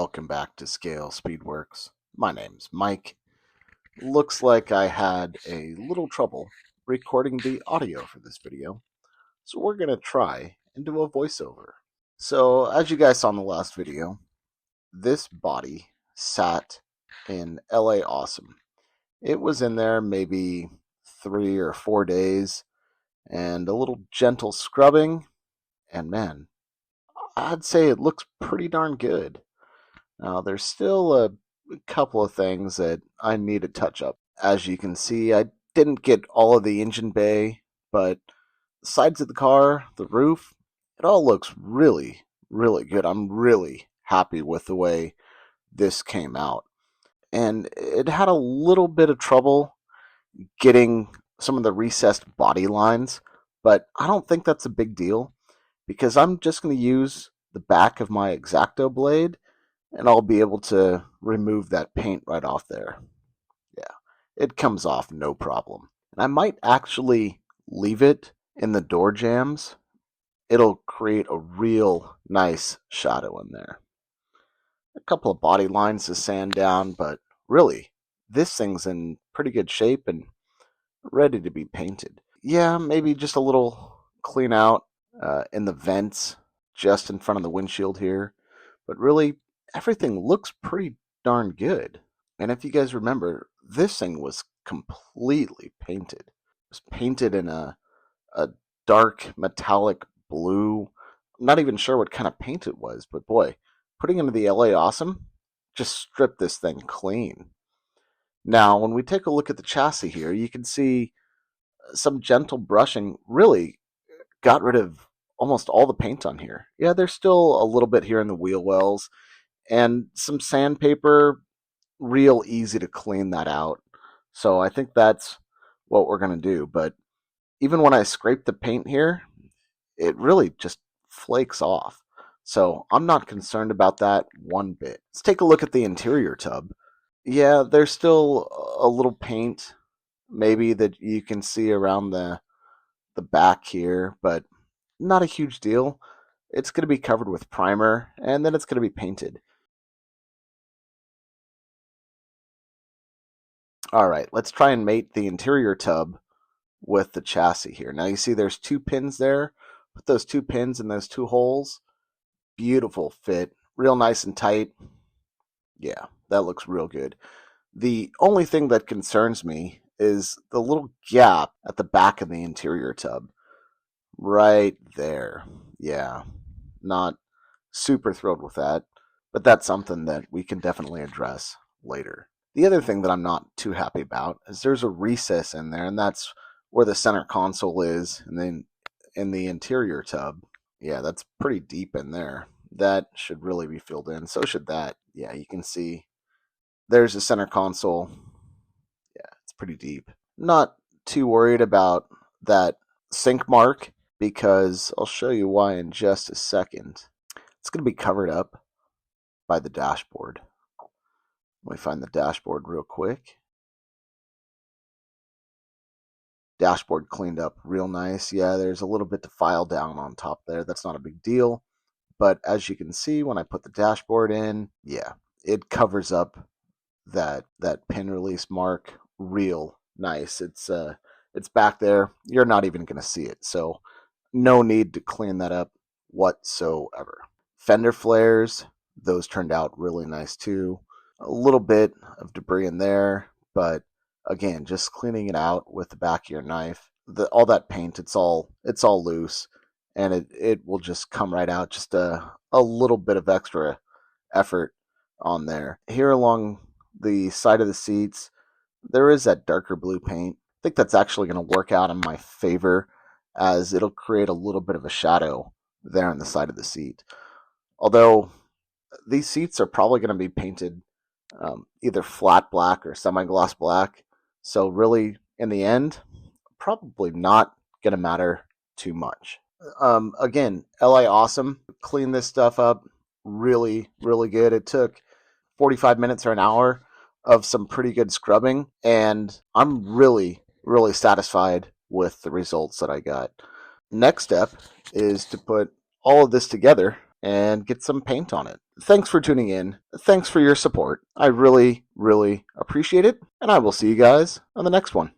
Welcome back to ScaleSpeedworks. My name's Mike. Looks like I had a little trouble recording the audio for this video, so we're going to try and do a voiceover. So, as you guys saw in the last video, this body sat in LA Awesome. It was in there maybe 3 or 4 days, and a little gentle scrubbing, and man, I'd say it looks pretty darn good. Now, there's still a couple of things that I need to touch up. As you can see, I didn't get all of the engine bay, but the sides of the car, the roof, it all looks really, really good. I'm really happy with the way this came out. And it had a little bit of trouble getting some of the recessed body lines, but I don't think that's a big deal because I'm just going to use the back of my X-Acto blade and I'll be able to remove that paint right off there. Yeah, it comes off no problem. And I might actually leave it in the door jambs. It'll create a real nice shadow in there. A couple of body lines to sand down, but really, this thing's in pretty good shape and ready to be painted. Yeah, maybe just a little clean out in the vents just in front of the windshield here. But really, everything looks pretty darn good. And if you guys remember, this thing was completely painted. It was painted in a dark metallic blue. I'm not even sure what kind of paint it was, but boy, putting into the LA Awesome just stripped this thing clean. Now, when we take a look at the chassis here, you can see some gentle brushing really got rid of almost all the paint on here. Yeah, there's still a little bit here in the wheel wells, and some sandpaper, real easy to clean that out. So I think that's what we're going to do. But even when I scrape the paint here, it really just flakes off. So I'm not concerned about that one bit. Let's take a look at the interior tub. Yeah, there's still a little paint maybe that you can see around the back here, but not a huge deal. It's going to be covered with primer, and then it's going to be painted. All right, let's try and mate the interior tub with the chassis here. Now you see there's 2 pins there. Put those 2 pins in those 2 holes. Beautiful fit, real nice and tight. Yeah, that looks real good. The only thing that concerns me is the little gap at the back of the interior tub. Right there. Yeah, not super thrilled with that, but that's something that we can definitely address later. The other thing that I'm not too happy about is there's a recess in there, and that's where the center console is, and then in the interior tub. Yeah, that's pretty deep in there. That should really be filled in. So should that. Yeah, you can see there's the center console. Yeah, it's pretty deep. Not too worried about that sink mark because I'll show you why in just a second. It's going to be covered up by the dashboard. Let me find the dashboard real quick. Dashboard cleaned up real nice. Yeah, there's a little bit to file down on top there. That's not a big deal. But as you can see, when I put the dashboard in, yeah, it covers up that pin release mark real nice. It's back there. You're not even going to see it. So no need to clean that up whatsoever. Fender flares, those turned out really nice too. A little bit of debris in there, but again, just cleaning it out with the back of your knife. All that paint, it's all loose, and it will just come right out. Just a little bit of extra effort on there. Here along the side of the seats, there is that darker blue paint. I think that's actually going to work out in my favor, as it'll create a little bit of a shadow there on the side of the seat. Although these seats are probably going to be painted either flat black or semi-gloss black. So really, in the end, probably not going to matter too much. Again, LA Awesome. Clean this stuff up really, really good. It took 45 minutes or an hour of some pretty good scrubbing, and I'm really, really satisfied with the results that I got. Next step is to put all of this together and get some paint on it. Thanks for tuning in. Thanks for your support. I really, really appreciate it. And I will see you guys on the next one.